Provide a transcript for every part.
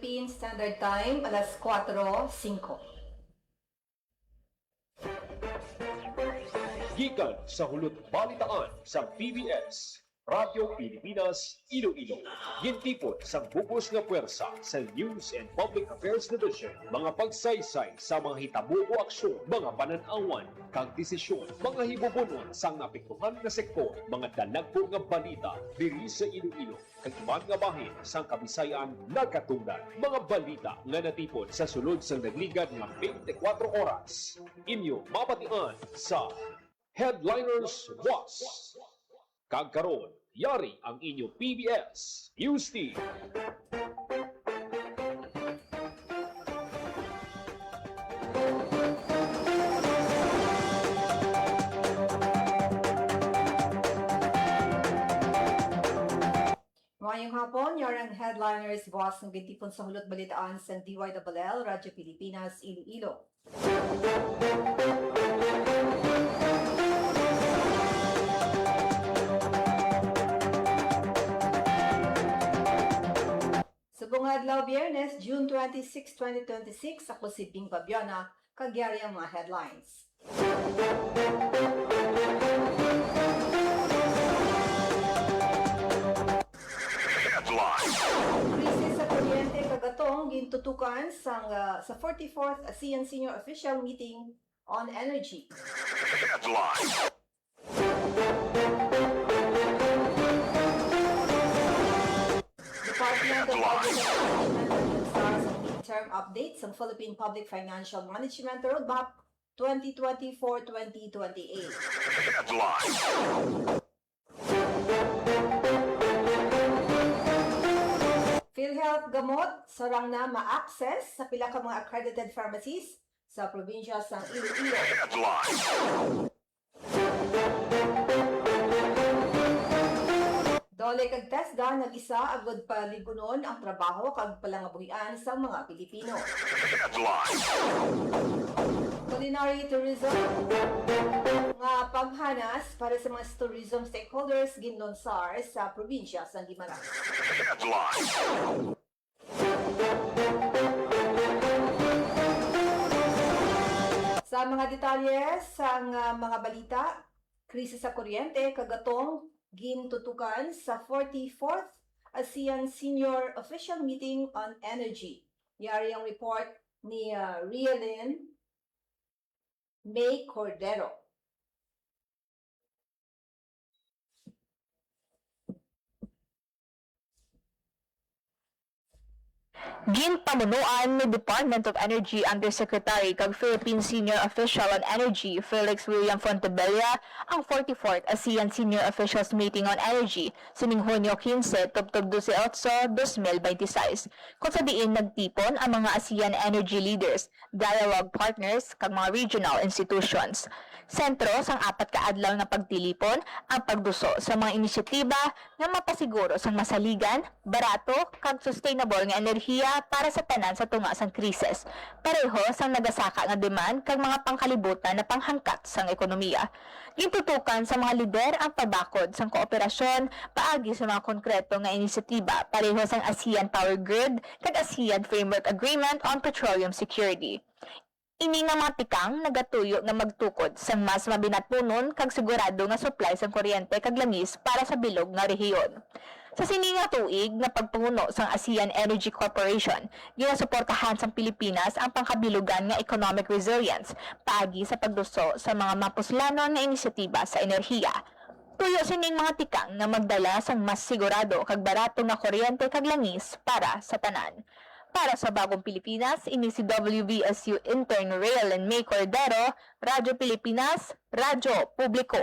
Philippine Standard Time, alas 4:05. Gikan sa hulot balitaan sa PBS, Radyo Pilipinas, Iloilo. Gintipon sa bugos nga puwersa sa News and Public Affairs Division. Mga pagsaysay sa mga hitabo o aksyon, mga pananawan, kag desisyon, mga hibubunon sang napektuhan nga sektor, mga dalagpo nga balita diri sa Iloilo. Kag iban nga bahin sang Kabisayan nagkatungdan. Mga balita nga natipon sa sulod sang nagligad nga 24 oras. Inyo mapatian sa Headliners Was. Kagkaroon, yari ang inyo PBS News Team. Ngayong hapon, yarang Headliners Was ng gintipon sa hulot balitaan sa DYWL, Radyo Pilipinas, Iloilo. Subong adlaw Biyernes, June 26, 2026, ako si Bing Babiana, kagyari ang mga headlines. Krisis sa kuryente kagatong gintutukan sa 44th ASEAN Senior Official Meeting on Energy. Department of Budget and stars ang midterm updates ng Philippine Public Financial Management Roadmap 2024-2028. PhilHealth gamot sarang na ma-access sa pila ka mga accredited pharmacies sa probinsya sa Iloilo. Dole kag TESDA nag-isa agud paligunon ang trabaho kag palangabuhian sa mga Pilipino. Culinary tourism nga paghanas para sa mga tourism stakeholders ginlonsar sa probinsya sa Guimaras. Sa mga detalye sa mga balita, krisis sa kuryente kagatong gintutukan sa 44th ASEAN Senior Official Meeting on Energy. Yari ang report ni Rialyn May Cordero. Ginpamunuan ni Department of Energy Undersecretary kag Philippine Senior Official on Energy Felix William Fontebella ang 44th ASEAN Senior Officials Meeting on Energy sining Hunyo 15 tubtob 18, 2026 kung sa diin nagtipon ang mga ASEAN energy leaders, dialogue partners kag mga regional institutions. Sentro sang apat ka adlaw nga pagtilipon ang pagduso sa mga inisyatiba nga mapasiguro sang masaligan, barato kag sustainable nga enerhiya para sa tanan sa tunga sang krisis. Pareho sang nagasaka nga demand kag mga pangkalibutan na panghangkat sang ekonomiya. Gintutukan sa mga lider ang pabakod sang kooperasyon paagi sa mga konkreto nga inisyatiba pareho sang ASEAN Power Grid kag ASEAN Framework Agreement on Petroleum Security. Ini nga mga tikang nagatuyo nga magtukod sang mas mabinatpunon kag sigurado nga supply sang kuryente kag langis para sa bilog nga rehiyon. Sa sini nga tuig nga pagpanguno sang ASEAN Energy Corporation, ginasuportahan sang Pilipinas ang pangkabilugan nga economic resilience paagi sa pagduso sa mga mapuslanon nga inisyatiba sa enerhiya. Tuyo sining mga tikang nga magdala sang mas sigurado kag barato nga kuryente kag langis para sa tanan. Para sa Bagong Pilipinas, ini si WBSU Intern Rialyn May Cordero, Radyo Pilipinas, Radyo Publiko.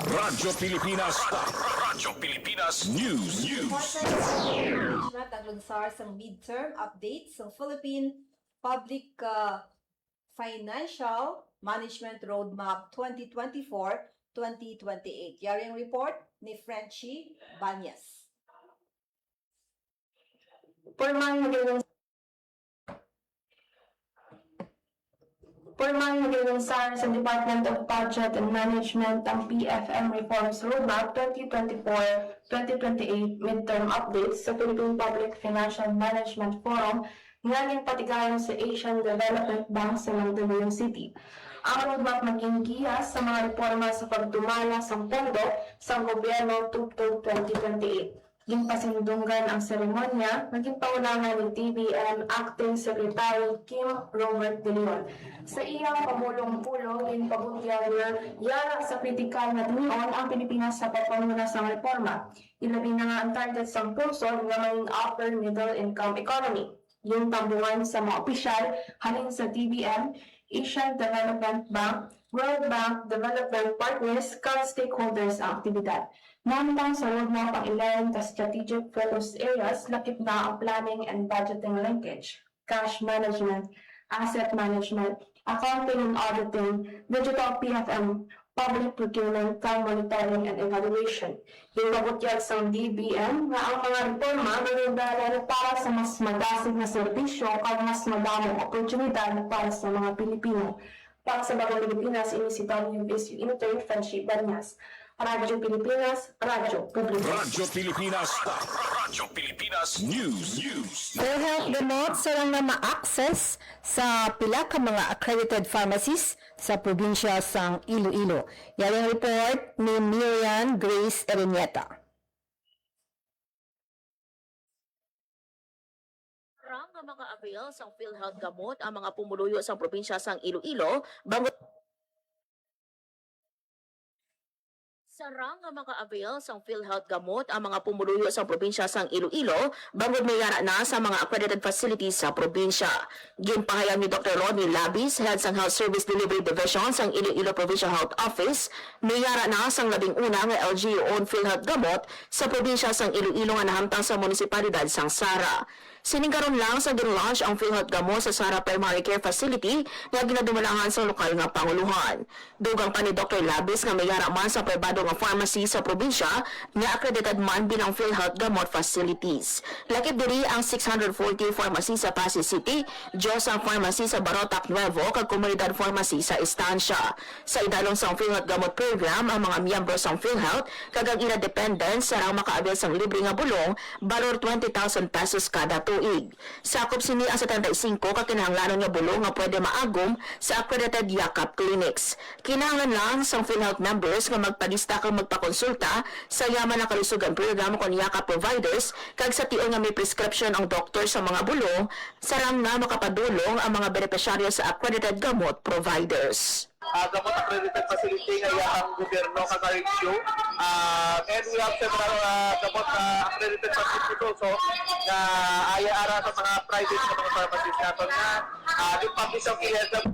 Radyo Pilipinas. Radyo Pilipinas News. Management naglunsar sa midterm updates ng Philippine Public Financial Management Roadmap 2024-2028. Yari ang report ni Frenchie Banyas. Pormang nag-lansar sa Department of Budget and Management ang PFM Reforms Roadmap 2024-2028 Midterm Updates sa Philippine Public Financial Management Forum nga patigayon sa Asian Development Bank sa Mandaluyong City. Ang roadmap maging giyas sa mga reforma sa pagdumala sa pondo sa gobyerno tungkol 2028. Ginpasindunggan ang seremonya, naging paulangan ni TBM Acting Secretary Kim Robert De Leon. Sa iyang pamulong-pulong, ginpabutyan na yara sa kritikal na tinion ang Pilipinas sa pagpamuna sa reforma. Ilabi na nga ang target sa puso ng maging upper middle income economy. Yung tambungan sa mga opisyal halin sa TBM, Asian Development Bank, World Bank, Development Partners, kag stakeholders ang aktibidad. Namang sa roadmap ang ilan ka strategic focus areas, lakip na ang planning and budgeting linkage, cash management, asset management, accounting and auditing, digital PFM, public procurement, time monitoring and evaluation. Yung mabutyag sa DBM na ang mga reforma manundalan para sa mas magasig na serbisyo kag mas madamong oportunidad para sa mga Pilipino. Para sa Bagong Pilipinas, ini si WBSU Intern Friendship Banyas. Radyo Pilipinas, Radyo Publiko. Radyo Pilipinas. Radyo Pilipinas News. PhilHealth gamot sarang na ma-access sa pila ka mga accredited pharmacies sa probinsya sang Iloilo. Yan ang report ni Miriam Grace Erenieta. Rang nga mga avail sang PhilHealth gamot ang mga pumuluyo sa probinsya sang Iloilo, bangot Sarang nga mga avail sang PhilHealth gamot ang mga pumuluyo sa probinsya sang Iloilo, bangod may yara na sa mga accredited facilities sa probinsya. Ginpahayag ni Dr. Rodney Labis, Head sang Health Service Delivery Division sang Iloilo Provincial Health Office, may yara na sang labing una nga LGU-owned PhilHealth gamot sa probinsya sang Iloilo nga nahamtang sa munisipalidad sang Sara. Siningkaron lang sa ginlaunch ang PhilHealth gamot sa Sara Primary Care Facility nga ginadumalangan sa lokal nga panguluhan. Dugang pa ni Dr. Labis nga may yara man sa pribado nga pharmacy sa probinsya nga accredited man bilang PhilHealth gamot facilities. Lakip diri ang 640 pharmacy sa Pasig City, Diyos ang pharmacy sa Barotac Nuevo kag Comunidad Pharmacy sa Estancia. Sa idalong sang PhilHealth gamot program, ang mga miyembro sang PhilHealth kag ang ina dependents sarang makaabil sang libre nga bulong balor 20,000 pesos kada tuig. Sakop sini ang 75 ka kinahanglanon nga bulong nga pwede maagom sa accredited yakap clinics. Kinahanglan lang sang PhilHealth members nga magpadista kag magpakonsulta sa yaman na kalusugan program kon yakap providers kag sa tion nga may prescription ang doktor sa mga bulong sarang nga makapadulong ang mga benepisyaryo sa accredited gamot providers. Gamot accredited facility nga ang gobyerno kag-RHU. And we have several gamot accredited facility also na ara sa mga private sa mga pharmacies nato nga yung public of PhilHealth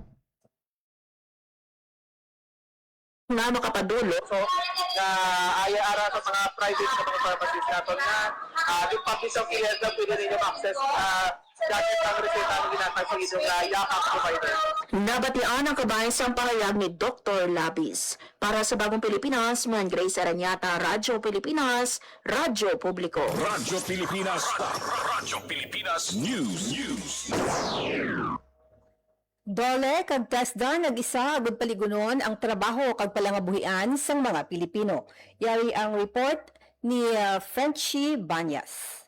na makapadulong so na ara sa mga private sa mga pharmacies nato nga yung public of PhilHealth pwede ninyo access dahil ang reseta ng ginatag sa itong yakap provider. Nabatian ang kabayan sa pahayag ni Dr. Labis. Para sa Bagong Pilipinas, man Grace Aranyata, Radyo Pilipinas, Radyo Publiko. Radyo Pilipinas. Radyo Pilipinas News. Dole kag TESDA nag-isa agud paligunon ang trabaho kag palangabuhian sang mga Pilipino. Yari ang report ni Frenchy Banyas.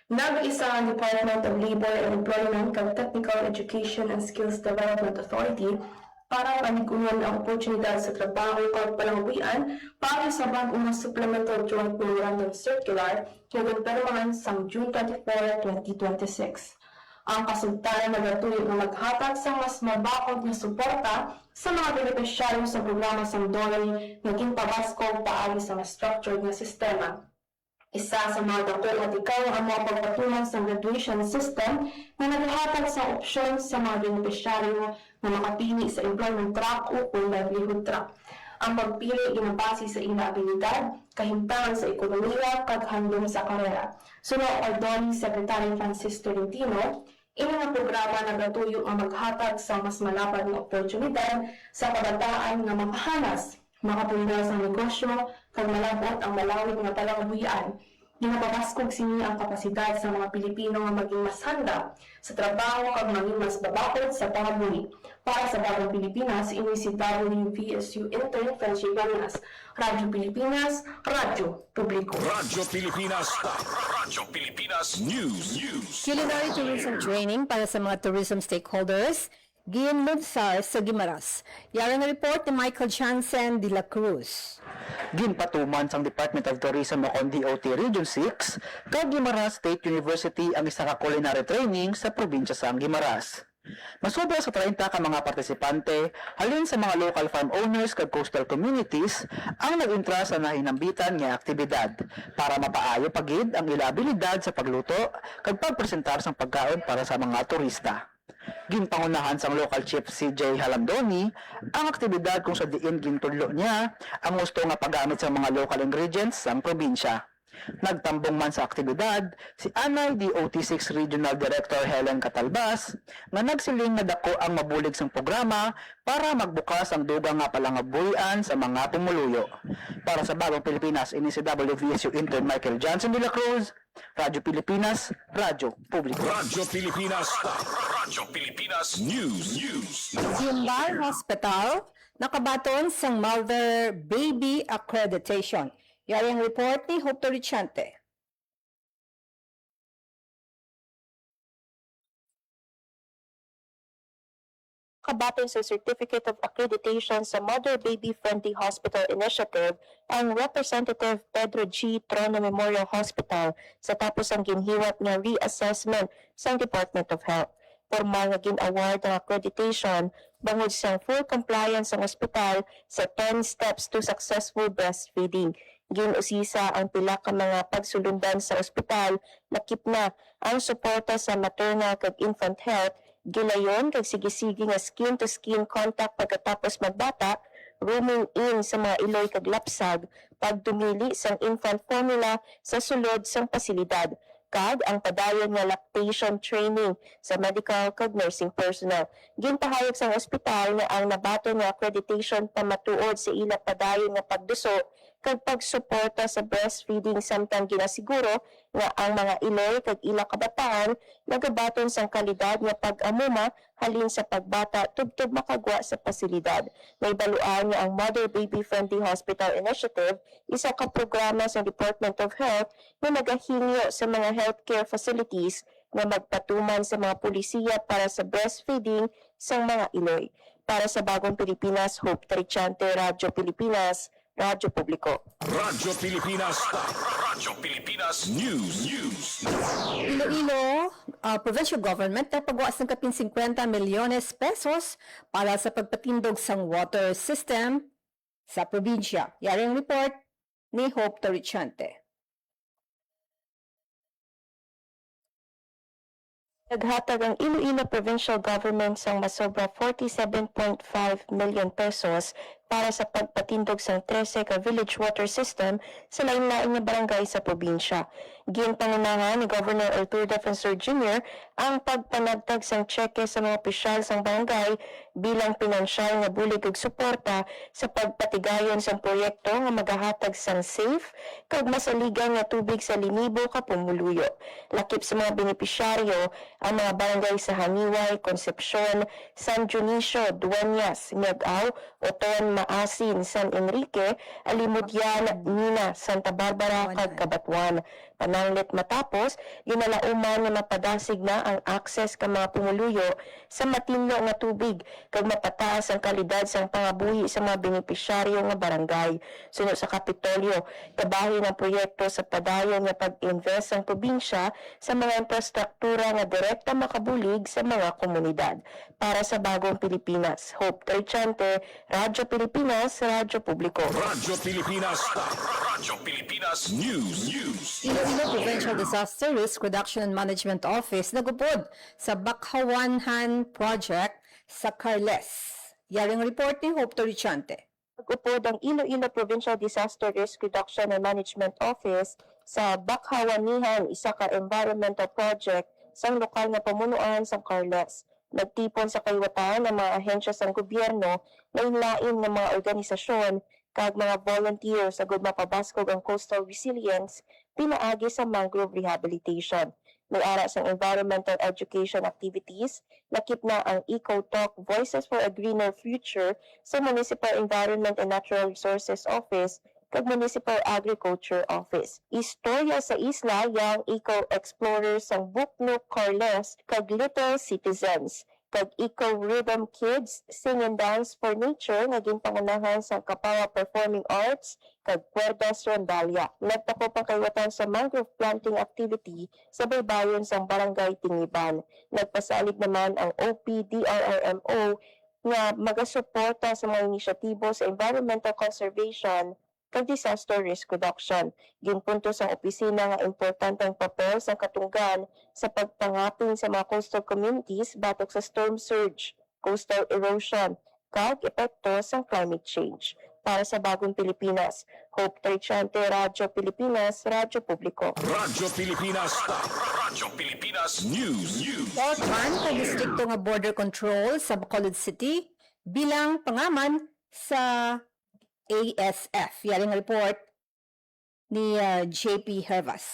Nag-isa ang Department of Labor and Employment kag Technical Education and Skills Development Authority para panigunan ang oportunidad sa trabaho kag palangabuhian para sa bag-ong Supplemental Joint Memorandum Circular nga ginpirmahan sang June 24, 2026. Ang kasultanan nagatuloy na maghatag sa mas mabakod na suporta sa mga benepisyaryo sa programa sa DOLE naging pabasko paagi sa mas structured na sistema. Isa sa mga doktor at ikaw ang mga pagpatunan sa graduation system na naghatag sa opsyon sa mga benepisyaryo na makapili sa employment track o livelihood track. Ang pagpili ginabase sa ilang abilidad, kahimtangan sa ekonomiya, kag handom sa karera. Sunod ang DOLE Secretary Francis Tolentino, ilang programa na gatuyo ang maghatag sa mas malapad na oportunidad sa kabataan nga makahanas, makapundar sa negosyo, kag malabot ang malawig nga palangabuhian. Ginapapaskog sini ang kapasidad sa mga Pilipino nga maging mas handa sa trabaho kag maging mas babakod sa pangabuhi. Para sa Bagong Pilipinas, ini si WVSU Intern Friendship Ganas, Radyo Pilipinas, Radyo Publiko. Radyo Pilipinas. Radyo Pilipinas News. Culinary tourism training para sa mga tourism stakeholders, ginlunsar sa Guimaras. Yarang report ni Michael Jansen de la Cruz. Ginpatuman sang Department of Tourism o DOT Region 6 kag Guimaras State University ang isa ka culinary training sa probinsya sang Guimaras. Masobra sa 30 ka mga partisipante halin sa mga local farm owners kag coastal communities ang nag-intra sa nahinambitan nga aktibidad para mapaayo pagid ang ila abilidad sa pagluto kag pagpresentar sang pagkaon para sa mga turista. Ginpangunahan sang local chief CJ Halamdoni ang aktibidad kung sa diin gintudlo niya ang gusto nga paggamit sa mga local ingredients sang probinsya. Nagtambong man sa aktibidad si Anay DOT6 Regional Director Helen Catalbas nga nagsiling nga dako ang mabulig sang programa para magbukas ang dugang nga palangabuyan sa mga pumuluyo. Para sa Bagong Pilipinas, ini si WVSU Intern Michael Johnson de la Cruz, Radyo Pilipinas, Radyo Publiko. Radyo Pilipinas. Radyo Pilipinas News. Yumbar Hospital, nakabaton sang Mother Baby Accreditation. Yari ang report ni Hope Torrichante. Kabaton sa Certificate of Accreditation sa Mother Baby Friendly Hospital Initiative ang Representative Pedro G. Trono Memorial Hospital sa tapos ang ginhiwat nga reassessment sa Department of Health. Formal nga gin-award ang accreditation bangod sa full compliance ang ospital sa 10 steps to successful breastfeeding. Ginusisa ang pila ka mga pagsulundan sa ospital, nakip na ang suporta sa maternal kag infant health, gilayon kag sige-sige nga skin-to-skin contact pagkatapos magbata, rooming in sa mga iloy kag lapsag, pagdumili sang infant formula sa sulod sang pasilidad, kag ang padayon nga lactation training sa medical kag nursing personnel. Ginpahayag sang ospital nga ang nabaton nga accreditation pamatuod sa ila padayon nga pagduso kag pagsuporta sa breastfeeding samtang ginasiguro nga ang mga iloy kag ila kabataan nagabaton sang kalidad nga pag-amuma halin sa pagbata tubtob makagwa sa pasilidad. May baluan nga ang Mother Baby Friendly Hospital Initiative isa ka programa sa Department of Health nga nagahingyo sa mga healthcare facilities nga magpatuman sa mga pulisiya para sa breastfeeding sang mga iloy. Para sa Bagong Pilipinas, Hope Torrichante, Radyo Pilipinas, Radyo Publiko. Radyo Pilipinas. Radyo Pilipinas News. Iloilo Provincial Government napagawas ng kapin 50 milyones pesos para sa pagpatindog sang water system sa probinsya. Yari ang report ni Hope Torrichante. Naghatag ang Iloilo Provincial Government sang masobra 47.5 million pesos para sa pagpatindog sang 13 ka village water system sa lain-lain nga barangay sa probinsya. Ginpangunahan ni Governor Arturo Defensor Jr. ang pagpanagtag sang tseke sa mga opisyal sang barangay bilang pinansyal nga bulig ug suporta sa pagpatigayon sang proyekto nga magahatag sang safe kag masaligan nga tubig sa linibo ka pumuluyo. Lakip sa mga benepisyaryo ang mga barangay sa Haniway, Concepcion, San Dionisio, Dueñas, Miagao, Oton, Maasin, San Enrique, Alimudyan, Nina, Santa Barbara, kag Cabatuan. Pananglit matapos, ginalauman nga mapadasig na ang akses ka mga pumuluyo sa matinlo nga tubig kag mapataas ang kalidad sang pangabuhi sa mga benepisyaryo nga barangay. Sunod sa Kapitolyo, kabahin ang proyekto sa padayon nga pag-invest ang probinsya sa mga infrastruktura nga direkta makabulig sa mga komunidad. Para sa Bagong Pilipinas, Hope Torrichante, Radyo Pilipinas, Radyo Publiko. Radyo Pilipinas. Radyo Pilipinas News. Iloilo Provincial Disaster Risk Reduction and Management Office nagupod sa Bakhawanhan Project sa Carles. Yaring report ni Hope Torrichante. Nag-upod ang Iloilo Provincial Disaster Risk Reduction and Management Office sa Bakhawanihan, isa ka environmental project sa lokal na pamunuan sa Carles. Nagtipon sa kaywataan ng mga ahensya sa gobyerno, lain-lain ng mga organisasyon, kag mga volunteers agud mapabaskog ang coastal resilience pinaagi sa mangrove rehabilitation. May ara sa environmental education activities, lakip na ang Eco Talk Voices for a Greener Future sa Municipal Environment and Natural Resources Office kag Municipal Agriculture Office. Istorya sa isla yang Eco Explorers sang Buknok Carles kag Little Citizens kag Eco Rhythm Kids Sing and Dance for Nature nga ginpangunahan sa Kapawa Performing Arts kag Puertas Rondalia. Nagtako pang kaywatan sa mangrove planting activity sa baybayon sang Barangay Tingiban. Nagpasalig naman ang OPDRRMO nga magasuporta sa mga inisyatibo sa environmental conservation kag disaster risk reduction. Ginpunto sa opisina nga importanteng papel sa katunggan sa pagpangaping sa mga coastal communities batok sa storm surge, coastal erosion, kag epekto sa climate change. Para sa Bagong Pilipinas, Hope Trichante, Radyo Pilipinas, Radyo Publiko. Radyo Pilipinas. Radyo Pilipinas News. Portman ka distrikto nga border control sa Bacolod City bilang pangaman sa ASF. Yaring report ni JP Hervas.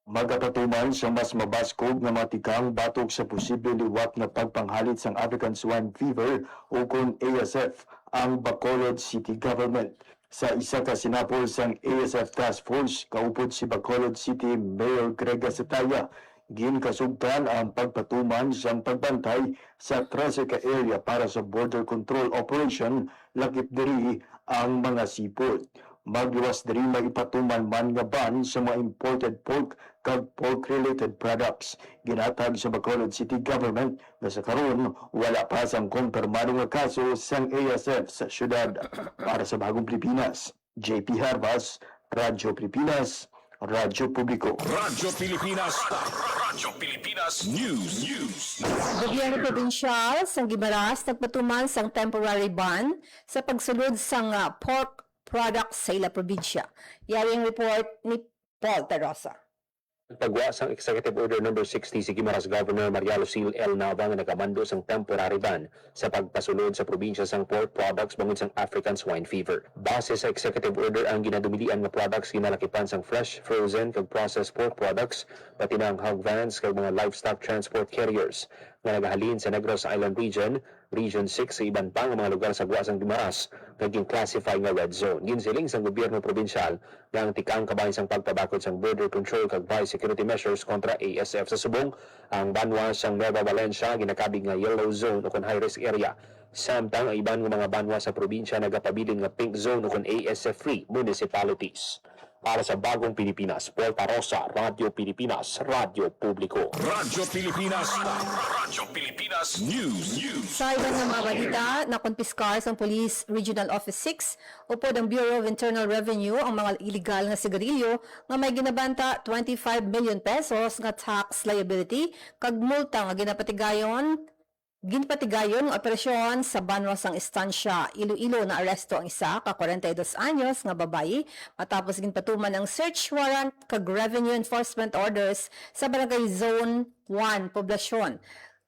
Magapatuman sa mas mabaskog nga matikang batok sa posibleng liwat na pagpanghalit sang African Swine Fever o kung ASF ang Bacolod City Government. Sa isa ka sinapol sang ASF Task Force, kaupod si Bacolod City Mayor Greg Sataya, ginkasugdan ang pagpatuman sa pagbantay sa 13 ka area para sa border control operation, lakip diri ang mga sipot. Magluwas diri maipatuman man nga ban sa mga imported pork kag pork-related products. Ginatag sa Bacolod City Government na sa karon wala pa sang kumpirmado nga kaso sang ASF sa syudad. Para sa Bagong Pilipinas, JP Harvas, Radyo Pilipinas, Radyo Publiko. Radyo Pilipinas. Radyo Pilipinas News. Gobyerno Probinsyal sang Guimaras nagpatuman sang temporary ban sa pagsulod sang pork products sa ila probinsya. Yaring report ni Paul Tarosa. Nagpagwa sang Executive Order No. 60 si Guimaras Governor Maria Lucille L. Nava nga nagamando sang temporary ban sa pagpasulod sa probinsya sang pork products bangod sang African Swine Fever. Base sa Executive Order, ang ginadumilian nga products ginalakipan sang fresh, frozen kag processed pork products, pati na ang hog vans kag mga livestock transport carriers nga nagahalin sa Negros Island Region, Region 6 sa iban pang mga lugar sa Guasang Guimaras naging classify nga red zone. Ginsiling sang gobyerno probinsyal nga ang tikang kabahin sang pagpabakod sang border control kag biosecurity measures kontra ASF sa subong, ang banwa sang Nueva Valencia ginakabig nga yellow zone o kon high risk area. Samtang ang iban nga mga banwa sa probinsya nagapabilin nga pink zone o kon ASF free municipalities. Para sa Bagong Pilipinas, Paul Tarosa, Radyo Pilipinas, Radyo Publiko. Radyo Pilipinas. Radyo Pilipinas News. Sa ibang nga mga balita, nakonpiskar sa Police Regional Office 6 upod ang Bureau of Internal Revenue ang mga illegal nga sigarilyo nga may ginabanta 25 million pesos nga tax liability kag multa nga ginpatigayon ang operasyon sa Banwas ang Estancia, Iloilo na aresto ang isa ka 42 anyos nga babayi matapos ginpatuman ang search warrant kag revenue enforcement orders sa Barangay Zone 1 Poblasyon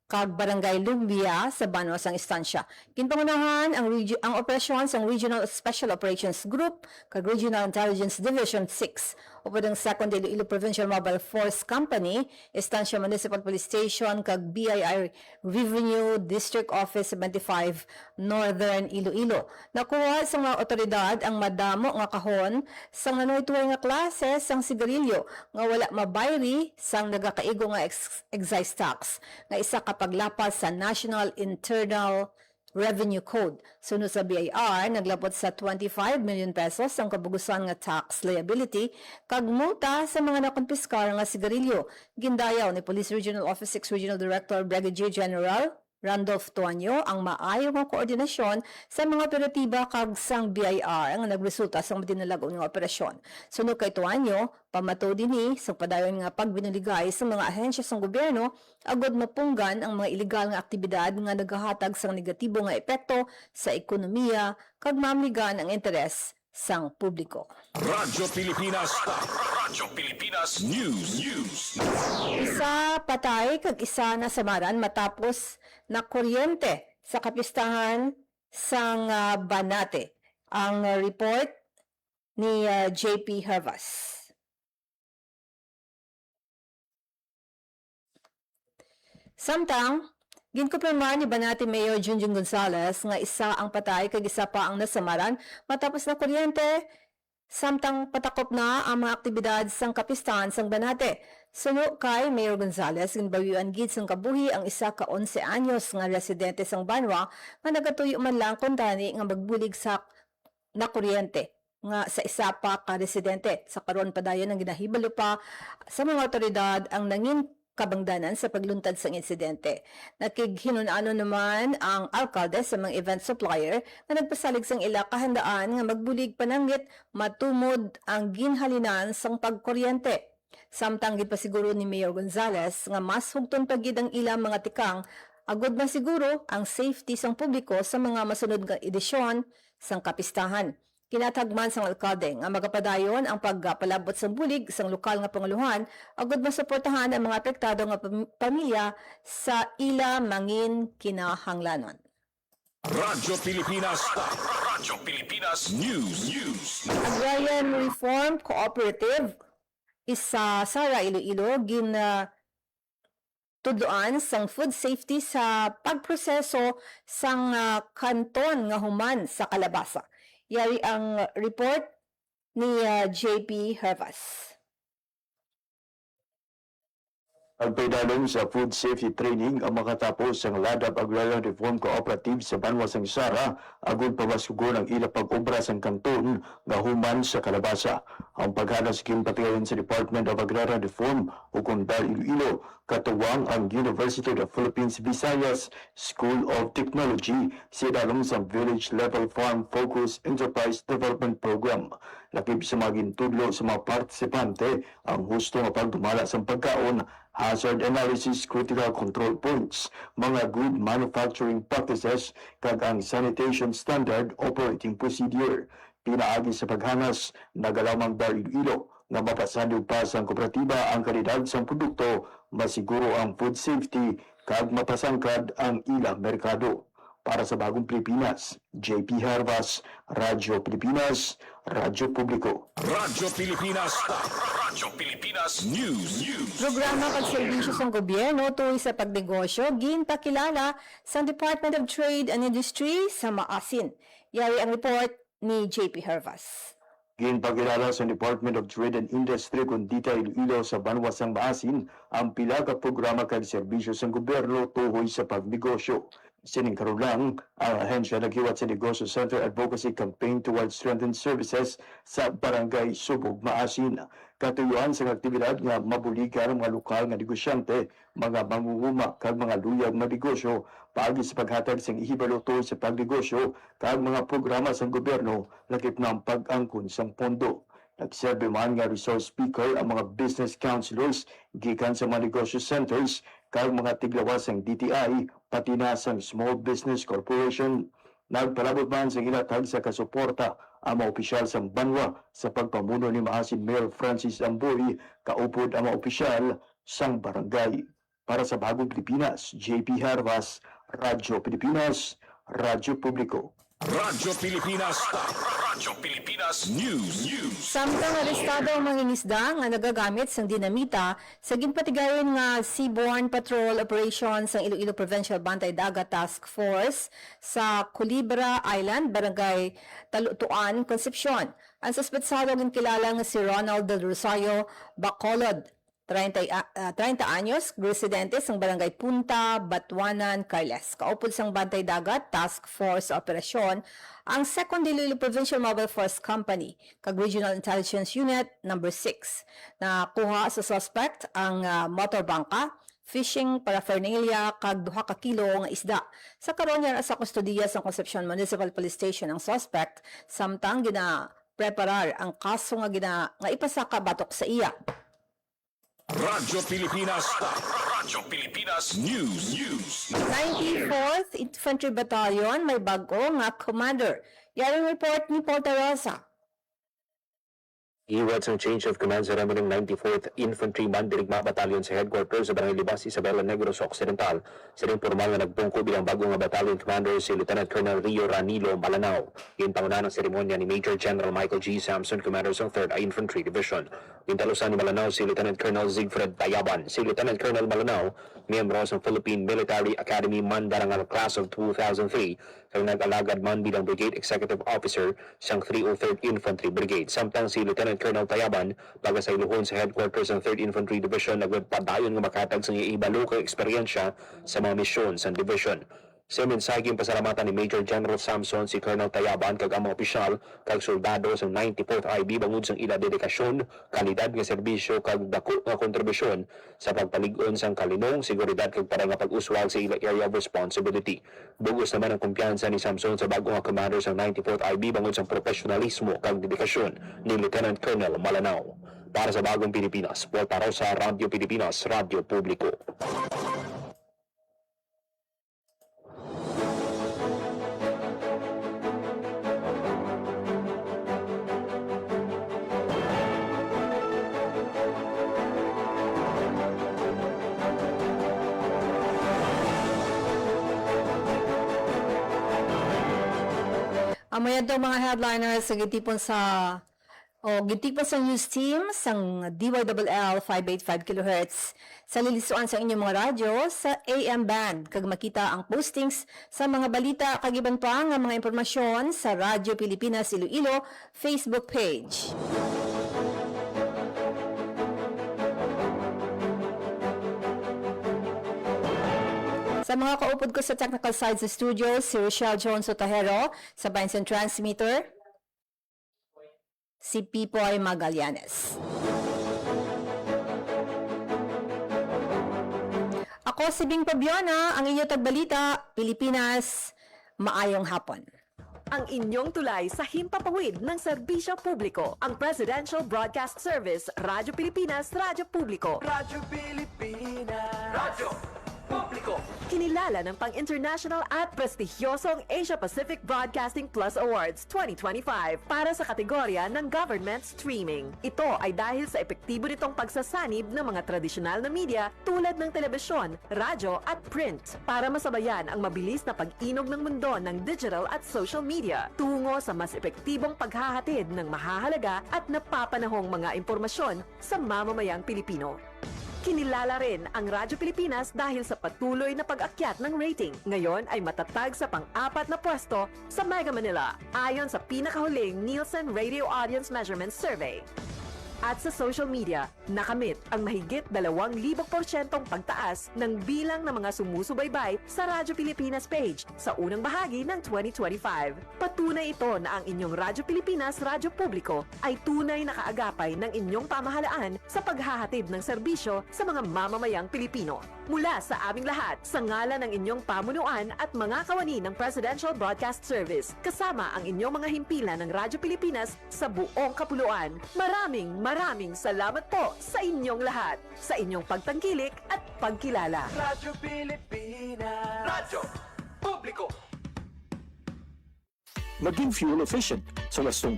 kag Barangay Lumbia sa Banwas ang Estancia. Ginpangunahan ang operasyon sa Regional Special Operations Group kag Regional Intelligence Division 6 upod ang 2nd Iloilo Provincial Mobile Force Company, Estancia Municipal Police Station kag BIR Revenue District Office 75 Northern Iloilo. Nakuha sa mga otoridad ang madamo nga kahon sang nanoy-tuway nga klase sang sigarilyo nga wala mabayri sang nagakaigo nga excise tax nga isa ka paglapas sa National Internal Revenue Code. Sunod sa BIR, naglapot sa 25 million pesos ang kabugusan nga tax liability kag multa sa mga nakonpiskar nga sigarilyo. Gindayaw ni Police Regional Office 6 Regional Director Brigadier General Randolph Tuanyo ang maayong nga koordinasyon sa mga operatiba kag sang BIR ang nagresulta sa madinalagon nga operasyon. Sunod kay Tuanyo, pamato dinhi sa padayon nga pagbinuligay sa mga ahensya sang gobyerno agod mapunggan ang mga ilegal nga aktibidad nga nagahatag sang negatibo nga epekto sa ekonomiya kag mamligan ang interes sang publiko. Radyo Pilipinas. Radyo Pilipinas News. Isa patay kag isa nasamaran matapos na kuryente sa kapistahan sang Banate. Ang report ni JP Hervas. Samtang, ginkumpirmar ni Banati Mayor Junjun Gonzales nga isa ang patay kag isa pa ang nasamaran matapos na kuryente. Samtang patakop na ang mga aktibidad sang kapistahan sang Banate. Suno kay Mayor Gonzales, ginbawian gid sang kabuhi ang isa ka 11 anyos nga residente sang Banwa nga nagatuyo man lang kun tani nga magbulig sa na kuryente nga sa isa pa ka residente. Sa karon padayon ang ginahibalo pa sa mga otoridad ang nangin kabangdanan sa pagluntad sa insidente. Nakighinunano naman ang alkalde sa mga event supplier na nagpasalig sang ila kahandaan nga magbulig pananggit matumod ang ginhalinan sang pagkuryente. Samtang gipasiguro ni Mayor Gonzales nga mas hugton pagid ang ilang mga tikang agud man siguro ang safety sang publiko sa mga masunod nga edisyon sang kapistahan. Kinatagman sang alkalde nga magapadayon ang pagpalabot sa bulig sang lokal nga panguluhan agud masuportahan ang mga apektado nga pamilya sa ila mangin kinahanglanon. Radyo Pilipinas. Radyo Pilipinas News. Agrarian Reform Cooperative isa Sara Iloilo tudloan sang food safety sa pagproseso sang kanton nga human sa kalabasa. Yari ang report ni JP Hervas. Pagpaidalong sa food safety training ang makatapos ang Ladab Agrarian Reform Cooperative sa Banwa sang Sara agud pamasugon ang ila pag-obra sang kanton nga human sa kalabasa. Ang paghanas ginpatigayon sa Department of Agrarian Reform o Kondal Iloilo katuwang ang University of the Philippines Visayas School of Technology sidalong sa Village Level Farm Focus Enterprise Development Program. Lakip sa mga gintudlo sa mga partisipante ang husto nga pagdumala sa pagkaon, hazard analysis, critical control points, mga good manufacturing practices, kag ang sanitation standard operating procedure. Pinaagi sa paghanas, nagalamang Bar Iloilo nga mapasandog pa sa kooperatiba ang kalidad sa produkto, masiguro ang food safety, kag mapasangkad ang ilang merkado. Para sa Bagong Pilipinas, JP Hervas, Radyo Pilipinas, Radyo Publiko. Radyo Pilipinas. Radyo Pilipinas News. Programa kag serbisyo sa gobyerno tuloy sa pagnegosyo ginpakilala sa Department of Trade and Industry sa Maasin. Yari ang report ni JP Hervas. Ginpakilala sa Department of Trade and Industry kundita Iloilo sa Banwa sang Maasin ang pila ka programa kag serbisyo sa gobyerno tuhoy sa pagnegosyo. Sining karon lang, ang ahensya naghiwat sa Negosyo Center Advocacy Campaign towards Strengthened Services sa Barangay Subog, Maasin. Katuyuan sa aktibidad nga mabuligan ang mga lokal nga negosyante, mga mangunguma kag mga luyag nga negosyo paagi sa paghatag sang ihibalo tuloy sa pagnegosyo kag mga programa sa gobyerno lakip na ang pag-angkon sang pondo. Nagserbe man nga resource speaker ang mga business counselors gikan sa mga negosyo centers kag mga tiglawas ng DTI pati na sang Small Business Corporation. Nagpalabot man sa ilatag sa kasuporta ang mga opisyal sa Banwa sa pagpamuno ni Maasin Mayor Francis Amboy, kaupod ang mga opisyal sang barangay. Para sa Bagong Pilipinas, JP Hervas, Radyo Pilipinas, Radyo Publiko. Radyo Pilipinas. Radyo Pilipinas News. Samtang arestado ang mangingisda nga nagagamit sang dinamita sa ginpatigayon nga Seaborne Patrol Operation sa Iloilo Provincial Bantay Dagat Task Force sa Culebra Island, Barangay Talutuan, Concepcion. Ang suspetsado ginkilala nga si Ronald Del Rosario Bacolod, 30 anyos, residente sang Barangay Punta, Batuanan, Carles. Kaupod sang Bantay Dagat Task Force Operasyon ang 2nd Iloilo Provincial Mobile Force Company kag Regional Intelligence Unit No. 6. Nakuha sa suspect ang motorbangka, fishing paraphernalia kag 2 ka kilo nga isda. Sa karon niya sa kustodiya sa Concepcion Municipal Police Station ang suspect samtang gina-preparar ang kaso nga ipasaka batok sa iya. Radyo Pilipinas. Radyo Pilipinas News. 94th Infantry Battalion may bago nga commander. Yaring report ni Paul Tarosa. Iwat ang change of command ceremony ng 94th Infantry Mandirigma Battalion sa headquarters sa Barangay Libas, Isabela Negros Occidental. Sila formal na nagpungko bilang bagong battalion commander si Lieutenant Colonel Rio Ranilo Malanao. Yung panguna ng seremonya ni Major General Michael G. Samson, commander ng 3rd Infantry Division. Pintalusan ni Malanao si Lieutenant Colonel Zigfred Tayaban. Si Lieutenant Colonel Malanao, miyembro ng Philippine Military Academy Mandarangal Class of 2003, kang nag-alagad man bilang Brigade Executive Officer sa 303rd Infantry Brigade. Samtang si Lieutenant Colonel Tayaban, baga sa iluhon sa headquarters ng 3rd Infantry Division, nagpadayon nga makatag sa ibalo kang eksperyensya sa mga misyon sa division. Sa mensaheng pasalamatan ni Major General Samson si Colonel Tayaban kag ang mga opisyal kag soldado sa 94th IB bangod sa ila dedikasyon, kalidad nga serbisyo kag dako nga kontribusyon sa pagpalig-on sang kalinong, seguridad kag para nga pag-uswag sa ila area of responsibility. Bugos naman ang kumpiyansa ni Samson sa bago nga commander sa 94th IB bangod sa profesionalismo kag dedikasyon ni Lieutenant Colonel Malanao. Para sa Bagong Pilipinas, Walter Rosa, Radio Pilipinas, Radio Publiko. Amaya daw mga headliners sa gitipon sa news team sang DYLL 585 kHz sa lilisuan sa inyong mga radyo sa AM band kag makita ang postings sa mga balita kag iban pa nga mga impormasyon sa Radyo Pilipinas Iloilo Facebook page. Sa mga kaupod ko sa technical side sa studio, si Rochelle Jones Otahero, sa Benson Transmitter, si Pipoy Magallanes. Ako si Bing Pabiona, ang inyong tagbalita, Pilipinas, maayong hapon. Ang inyong tulay sa himpapawid ng serbisyo publiko, ang Presidential Broadcast Service, Radyo Pilipinas, Radyo Publiko. Radyo Pilipinas. Radyo Publiko. Kinilala ng pang-international at prestigyosong Asia Pacific Broadcasting Plus Awards 2025 para sa kategorya ng Government Streaming. Ito ay dahil sa epektibo nitong pagsasanib ng mga tradisyonal na media tulad ng telebisyon, radyo at print para masabayan ang mabilis na pag-inog ng mundo ng digital at social media tungo sa mas epektibong paghahatid ng mahahalaga at napapanahong mga impormasyon sa mamamayang Pilipino. Kinilala rin ang Radyo Pilipinas dahil sa patuloy na pag-akyat ng rating. Ngayon ay matatag sa pang-4 na pwesto sa Mega Manila ayon sa pinakahuling Nielsen Radio Audience Measurement Survey. At sa social media, nakamit ang mahigit 2,000% pagtaas ng bilang ng mga sumusubaybay sa Radyo Pilipinas page sa unang bahagi ng 2025. Patunay ito na ang inyong Radyo Pilipinas Radyo Publiko ay tunay na kaagapay ng inyong pamahalaan sa paghahatid ng serbisyo sa mga mamamayang Pilipino. Mula sa aming lahat, sa ngalan ng inyong pamunuan at mga kawani ng Presidential Broadcast Service, kasama ang inyong mga himpilan ng Radyo Pilipinas sa buong kapuluan. Maraming salamat po sa inyong lahat, sa inyong pagtangkilik at pagkilala. Radyo Pilipinas. Radyo Publiko. Maging fuel efficient sa wastong